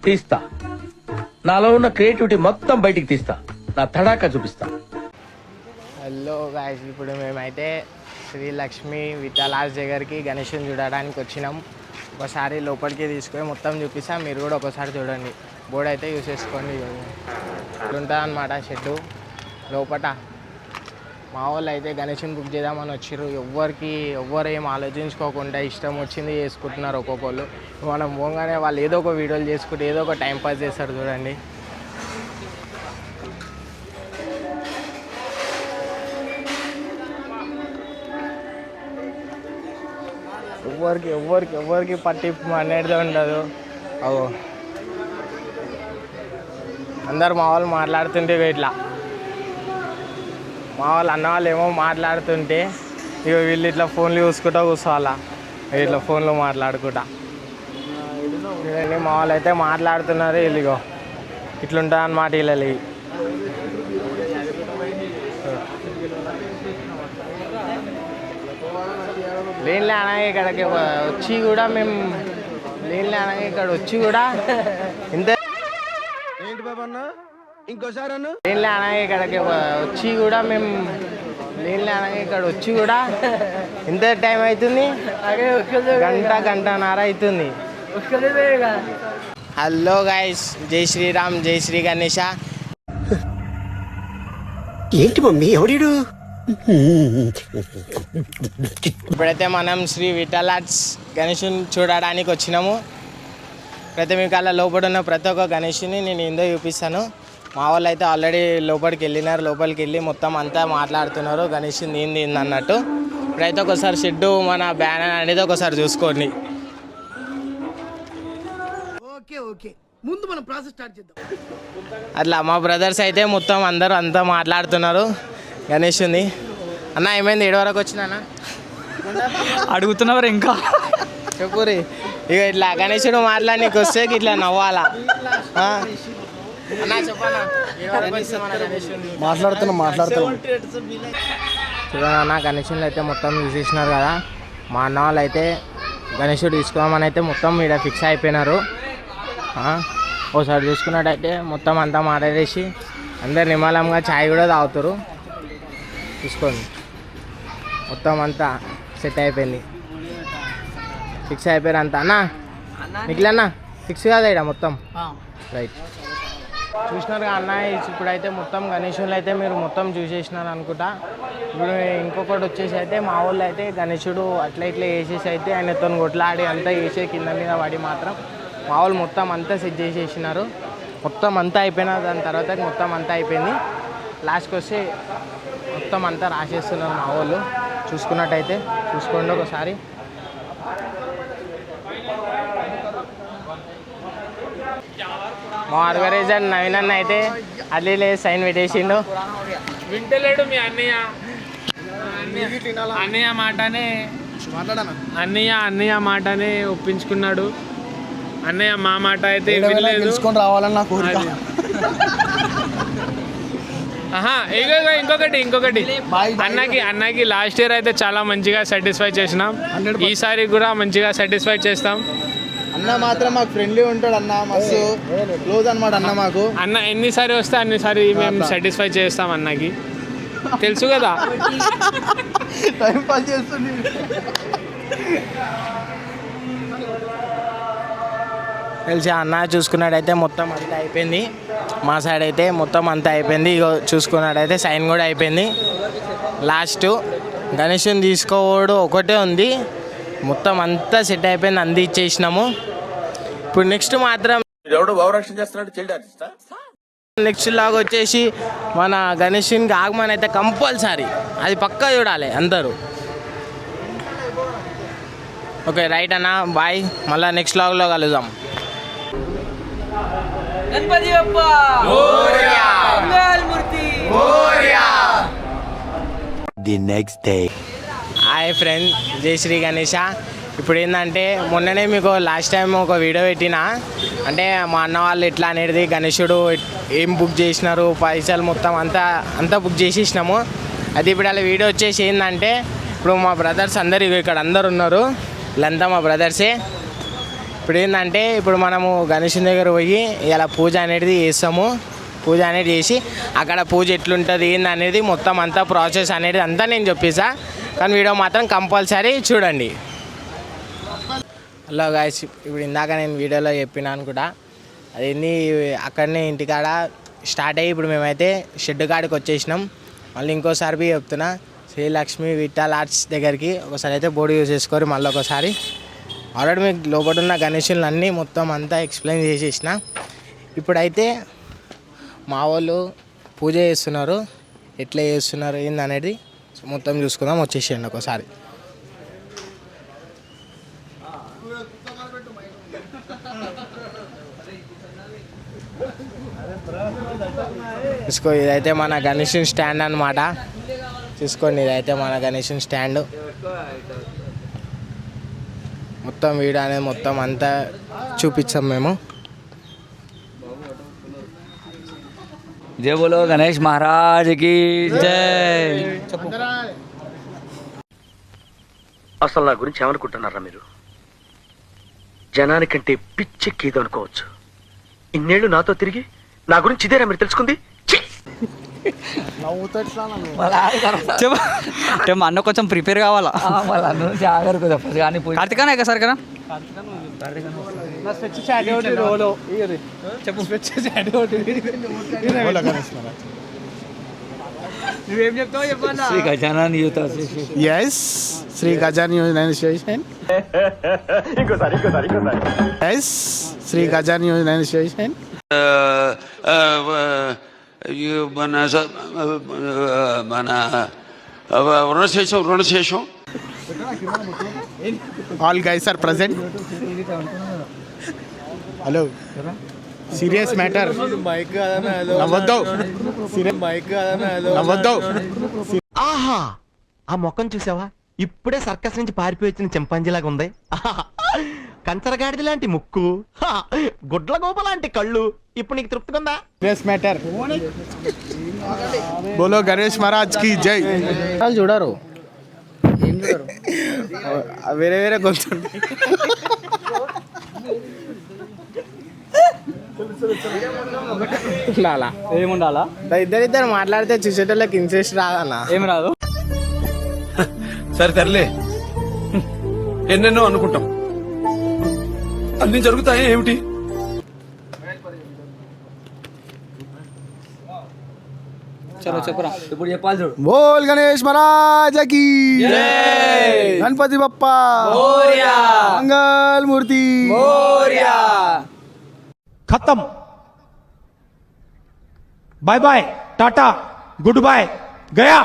తీస్తా. నాలో ఉన్న క్రియేటివిటీ మొత్తం బయటికి తీస్తా. నా తడాకా చూపిస్తా. హలో గాయ్స్, ఇప్పుడు మేమైతే శ్రీ లక్ష్మి విఠలాస్ దగ్గరికి గణేషుని చూడడానికి వచ్చినాం. ఒకసారి లోపలికి తీసుకొని మొత్తం చూపిస్తా, మీరు కూడా ఒకసారి చూడండి. బోర్డు అయితే యూస్ చేసుకోండి. ఇట్లుంటుంది అన్నమాట షెడ్డు లోపల. మా వాళ్ళు అయితే గణేషుని బుక్ చేద్దామని వచ్చారు. ఎవ్వరు ఏం ఆలోచించుకోకుండా ఇష్టం వచ్చింది చేసుకుంటున్నారు ఒక్కొక్కళ్ళు. మనం పోగానే వాళ్ళు ఏదో ఒక వీడియోలు చేసుకుంటే ఏదో ఒక టైం పాస్ చేస్తారు చూడండి. ఎవరికి పట్టింపు అనేది ఉండదు. అవో అందరు మా వాళ్ళు మాట్లాడుతుంటే ఇట్లా, మా వాళ్ళు అన్న వాళ్ళు ఏమో మాట్లాడుతుంటే ఇక వీళ్ళు ఇట్లా ఫోన్లు చూసుకుంటూ కూర్చోవాలా, ఇట్లా ఫోన్లో మాట్లాడుకుంటా. మా వాళ్ళు అయితే మాట్లాడుతున్నారు. వీళ్ళిగో ఇట్లుంటుంది అన్నమాట వీళ్ళకి. లేనిలే అనగా ఇక్కడికి వచ్చి కూడా మేము లేనిలే అనగా ఇక్కడ వచ్చి కూడా ఇంత ఇంకోసారి లేనిలే అనగా ఇక్కడికి వచ్చి కూడా మేము లేనిలే అనగా ఇక్కడ వచ్చి కూడా ఎంత టైం అవుతుంది, గంటన్నర అవుతుంది. హలో గాయస్, జై శ్రీరామ్, జై శ్రీ గణేష. ఏంటి మమ్మీ ఎవడీడు? ఇప్పుడైతే మనం శ్రీ విఠలాస్ గణేషుని చూడడానికి వచ్చినాము. ప్రతి మీకు అలా లోపల ఉన్న ప్రతి ఒక్క గణేషుని నేను ఏందో చూపిస్తాను. మా వాళ్ళు అయితే ఆల్రెడీ లోపలికి వెళ్ళినారు. లోపలికి వెళ్ళి మొత్తం అంతా మాట్లాడుతున్నారు గణేషుని ఏంది అన్నట్టు. ఇప్పుడైతే ఒకసారి షెడ్డు మన బ్యానర్ అనేది ఒకసారి చూసుకోండి. ముందు మనం ప్రాసెస్ స్టార్ట్ చేద్దాం. అట్లా మా బ్రదర్స్ అయితే మొత్తం అందరూ అంతా మాట్లాడుతున్నారు గణేషుని. అన్న ఏమైంది, 7 వరకు వచ్చినా అడుగుతున్నవారు ఇంకా చెప్పురి. ఇక ఇట్లా గణేషుడు మాట్లాడనీకి వస్తే ఇట్లా నవ్వాలా అన్న? చెప్పన్నా, మాట్లాడుతున్నా చూడన్నా గణేషులు అయితే మొత్తం చూసేసినారు కదా. మా అన్న వాళ్ళు అయితే గణేషుడు తీసుకోమని అయితే మొత్తం ఇక్కడ ఫిక్స్ అయిపోయినారు. ఒకసారి చూసుకున్నట్టయితే మొత్తం అంతా మాట్లాడేసి అందరు నిమ్మలంగా ఛాయ్ కూడా తాగుతారు. చూసుకోండి, మొత్తం అంతా సెట్ అయిపోయింది, ఫిక్స్ అయిపోయారు అంతా. అన్న నిఖిలన్నా ఫిక్స్ కాదా ఇక్కడ మొత్తం? రైట్, చూసినారు అన్న. ఇప్పుడైతే మొత్తం గణేషులు అయితే మీరు మొత్తం చూసేసినారు అనుకుంటా. ఇప్పుడు ఇంకొకటి వచ్చేసి అయితే మా వాళ్ళు అయితే గణేషుడు అట్లా ఇట్లా వేసేసి అయితే ఆయనతో కొట్లాడి అంతా వేసే కింద మీద పడి మాత్రం మా వాళ్ళు మొత్తం అంతా సెట్ చేసేసినారు. మొత్తం అంతా అయిపోయినా దాని తర్వాత మొత్తం అంతా అయిపోయింది. లాస్ట్కి వస్తే మొత్తం అంతా రాసేస్తున్నారు మా వాళ్ళు. చూసుకున్నట్టయితే చూసుకోండి ఒకసారి. మా ఆర్గనైజర్ నవీన్ అన్న అయితే అల్లీ సైన్ పెట్టేసిండు. వింటలేడు మీ అన్నయ్య. అన్నయ్య మాటనే ఒప్పించుకున్నాడు. అన్నయ్య మా మాట అయితే తెలుసుకొని రావాలని నా కోరిక. ఇంకొకటి అన్నకి లాస్ట్ ఇయర్ అయితే చాలా మంచిగా సాటిస్ఫై చేసినాం. ఈసారి కూడా మంచిగా సాటిస్ఫై చేస్తాం. అన్న మాత్రం మాకు ఫ్రెండ్లీ ఉంటాడు. అన్న మస్తు క్లోజ్ అనమాట. అన్న మాకు అన్న ఎన్నిసారి వస్తే అన్నిసారి మేము సాటిస్ఫై చేస్తాం. అన్నకి తెలుసు కదా. టైం పాస్ చేస్తుంది. తెలిసి అన్న చూసుకున్నట్టయితే మొత్తం అంతా అయిపోయింది. మా సైడ్ అయితే మొత్తం అంతా అయిపోయింది. ఇగో చూసుకున్నట్టయితే సైన్ కూడా అయిపోయింది. లాస్ట్ గణేషుని తీసుకోవడం ఒకటే ఉంది. మొత్తం అంతా సెట్ అయిపోయింది, అంది ఇచ్చేసినాము. ఇప్పుడు నెక్స్ట్ మాత్రం నెక్స్ట్ లాగా వచ్చేసి మన గణేషునికి ఆగమని అయితే కంపల్సరీ, అది పక్కా చూడాలి అందరూ. ఓకే రైట్ అన్న, బాయ్. మళ్ళీ నెక్స్ట్ లాగ్లో కలుద్దాం. The next day. Hi friend, జై శ్రీ గణేష. ఇప్పుడు ఏంటంటే మొన్ననే మీకు లాస్ట్ టైం ఒక వీడియో పెట్టినా, అంటే మా అన్న వాళ్ళు ఎట్లా అనేది గణేషుడు ఏం బుక్ చేసినారు, పైసలు మొత్తం అంతా బుక్ చేసేసినాము. అది ఇప్పుడు అలా వీడియో వచ్చేసి ఏంటంటే, ఇప్పుడు మా బ్రదర్స్ అందరు ఇక్కడ అందరు ఉన్నారు, వీళ్ళంతా మా బ్రదర్సే. ఇప్పుడు ఏంటంటే ఇప్పుడు మనము గణేషుని దగ్గర పోయి ఇలా పూజ అనేది చేస్తాము. పూజ అనేది చేసి అక్కడ పూజ ఎట్లుంటుంది ఏంది అనేది మొత్తం అంతా ప్రాసెస్ అనేది అంతా నేను చెప్పేసా. కానీ వీడియో మాత్రం కంపల్సరీ చూడండి. హలో గాయ్స్, ఇప్పుడు ఇందాక నేను వీడియోలో చెప్పినాను కూడా అదేంది అక్కడనే ఇంటికాడ స్టార్ట్ అయ్యి ఇప్పుడు మేమైతే షెడ్ కాడికి వచ్చేసినాం. మళ్ళీ ఇంకోసారి బి చెప్తున్నా, శ్రీలక్ష్మి విఠల్ ఆర్ట్స్ దగ్గరికి ఒకసారి అయితే బోర్డు యూజ్ చేసుకోరు. మళ్ళీ ఒకసారి ఆల్రెడీ మీకు లోపల ఉన్న గణేషులను అన్నీ మొత్తం అంతా ఎక్స్ప్లెయిన్ చేసేసిన. ఇప్పుడైతే మా వాళ్ళు పూజ చేస్తున్నారు, ఎట్లా చేస్తున్నారు ఏంది అనేది మొత్తం చూసుకుందాం. వచ్చేసేయండి ఒకసారి. చూసుకో, ఇదైతే మన గణేషుని స్టాండ్ అన్నమాట. చూసుకోండి, ఇదైతే మన గణేషుని స్టాండ్. మొత్తం వీడియో అనేది మొత్తం అంతా చూపించాం మేము. जय बोलो गणेश महाराज की जय. అసలు నా గురించి ఏమనుకుంటున్నారా మీరు? జనానికంటే పిచ్చెక్కిది అనుకోవచ్చు. ఇన్నేళ్లు నాతో తిరిగి నా గురించి ఇదేనా మీరు తెలుసుకుంది? అంటే మా అన్న కొంచెం ప్రిపేర్ కావాలా కార్తికానే కదా సార్ కదా నువ్వేం చెప్తావు చెప్పన్నా. Shri Gajanan youth association. Yes, Shri Gajanan youth association. Yes, Shri Gajanan youth association. మన రుణశేషం all guys are present. Hello, serious matter. నవ్వద్దు, నవ్వద్దు. ఆహా, ఆ మొక్కను చూసావా? ఇప్పుడే సర్కస్ నుంచి పారిపోయి వచ్చిన చింపాంజీలాగా ఉంది. కంచరగాడిది లాంటి ముక్కు, గుడ్ల గోప లాంటి కళ్ళు. ఇప్పుడు నీకు తృప్తిగా ఉందా? Serious matter. బోలో గణేష్ మహారాజ్ కి జై. వాళ్ళు చూడరు, ఏం చూడరు, వేరే వేరే కొంచెం ఏముండాలా ఇద్దరిద్దరు మాట్లాడితే చూసేటోళ్ళకి ఇంట్రెస్ట్ రాదన్న. ఏం రాదు. సరే తరలే, ఎన్నెన్నో అనుకుంటాం, అన్ని జరుగుతాయి ఏమిటి? చలో చెప్పురా, ఇప్పుడు చెప్పాలి చూడు. బోల్ గణేష్ మహారాజ్ కి గణపతి బప్పా మంగళ మూర్తి. खत्म. Bye bye, tata, good bye, गया.